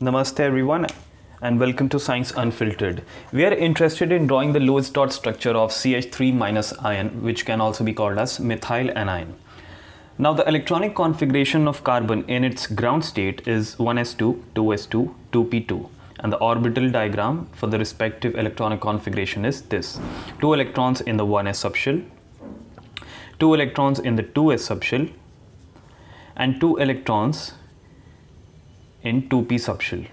Namaste everyone and welcome to Science Unfiltered. We are interested in drawing the Lewis dot structure of CH3 minus ion, which can also be called as methyl anion. Now the electronic configuration of carbon in its ground state is 1s2, 2s2, 2p2, and the orbital diagram for the respective electronic configuration is this: 2 electrons in the 1s subshell, 2 electrons in the 2s subshell, and 2 electrons in 2p subshell.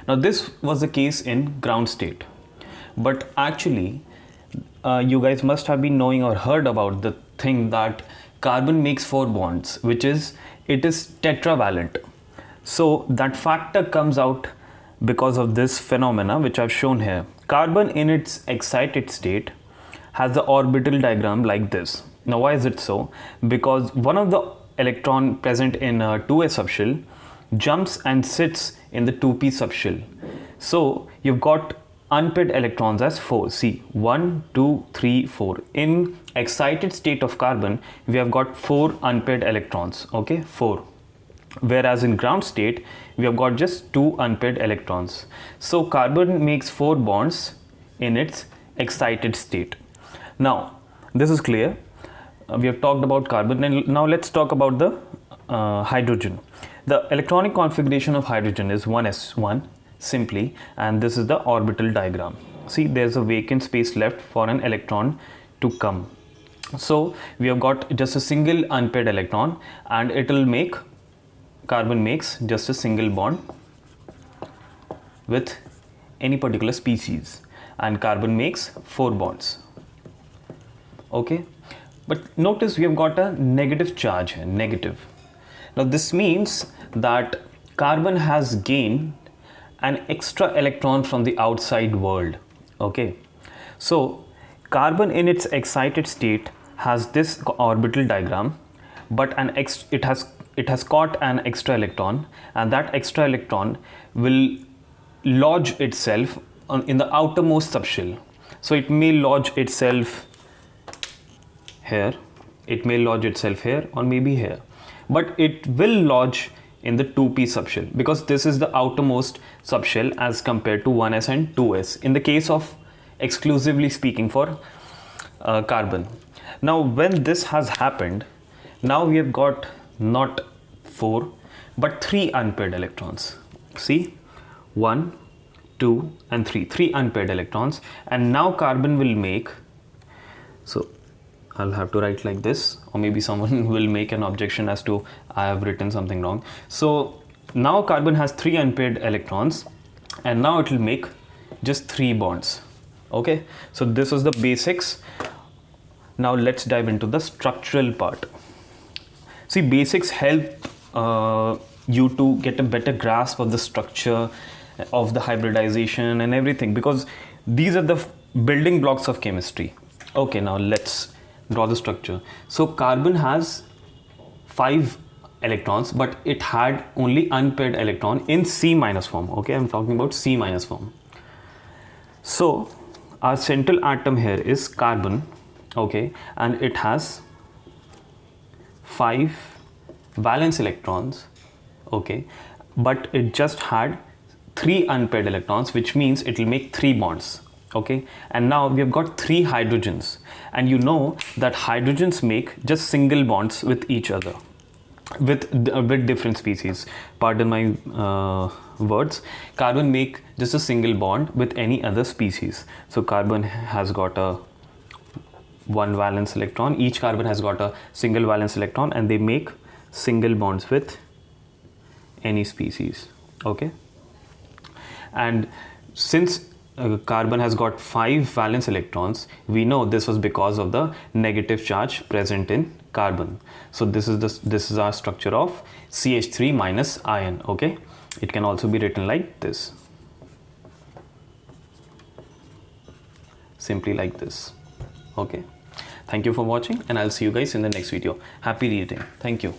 Now this was the case in ground state, but actually you guys must have been knowing or heard about the thing that carbon makes 4 bonds, which is it is tetravalent. So that factor comes out because of this phenomena which I've shown here. Carbon in its excited state has the orbital diagram like this. Now why is it so? Because one of the electron present in 2s subshell jumps and sits in the 2p subshell. So you've got unpaired electrons as 4. See, 1, 2, 3, 4. In excited state of carbon, we have got 4 unpaired electrons. Okay, 4. Whereas in ground state, we have got just 2 unpaired electrons. So carbon makes 4 bonds in its excited state. Now, this is clear. We have talked about carbon, and now let's talk about the hydrogen. The electronic configuration of hydrogen is 1s1 simply, and this is the orbital diagram. See, there's a vacant space left for an electron to come. So we have got just a single unpaired electron, and it will make, carbon makes just a single bond with any particular species, and carbon makes 4 bonds. Okay, but notice we have got a negative charge here, negative. Now this means that carbon has gained an extra electron from the outside world. Okay, so carbon in its excited state has this orbital diagram, but it has caught an extra electron, and that extra electron will lodge itself in the outermost subshell. So it may lodge itself here, it may lodge itself here, or maybe here, but it will lodge in the 2p subshell because this is the outermost subshell as compared to 1s and 2s in the case of exclusively speaking for carbon. Now when this has happened, now we have got not 4 but 3 unpaired electrons. See, 1, 2 and 3 unpaired electrons, and now carbon will make, so I'll have to write like this, or maybe someone will make an objection as to I have written something wrong. So now carbon has 3 unpaired electrons, and now it will make just 3 bonds. Okay, so this is the basics. Now let's dive into the structural part. See, basics help you to get a better grasp of the structure of the hybridization and everything, because these are the building blocks of chemistry. Okay, now let's draw the structure. So carbon has 5 electrons, but it had only unpaired electron in C minus form. Okay, I'm talking about C minus form. So our central atom here is carbon. Okay, and it has 5 valence electrons. Okay, but it just had 3 unpaired electrons, which means it will make 3 bonds. Okay, and now we have got 3 hydrogens, and you know that hydrogens make just single bonds with each other, with different species. Pardon my words. Carbon make just a single bond with any other species. So carbon has got a 1 valence electron, each carbon has got a single valence electron, and they make single bonds with any species. Okay, and since carbon has got 5 valence electrons, we know this was because of the negative charge present in carbon. So this is our structure of CH3 minus ion. Okay, it can also be written like this, simply like this. Okay, thank you for watching, and I'll see you guys in the next video. Happy reading. Thank you.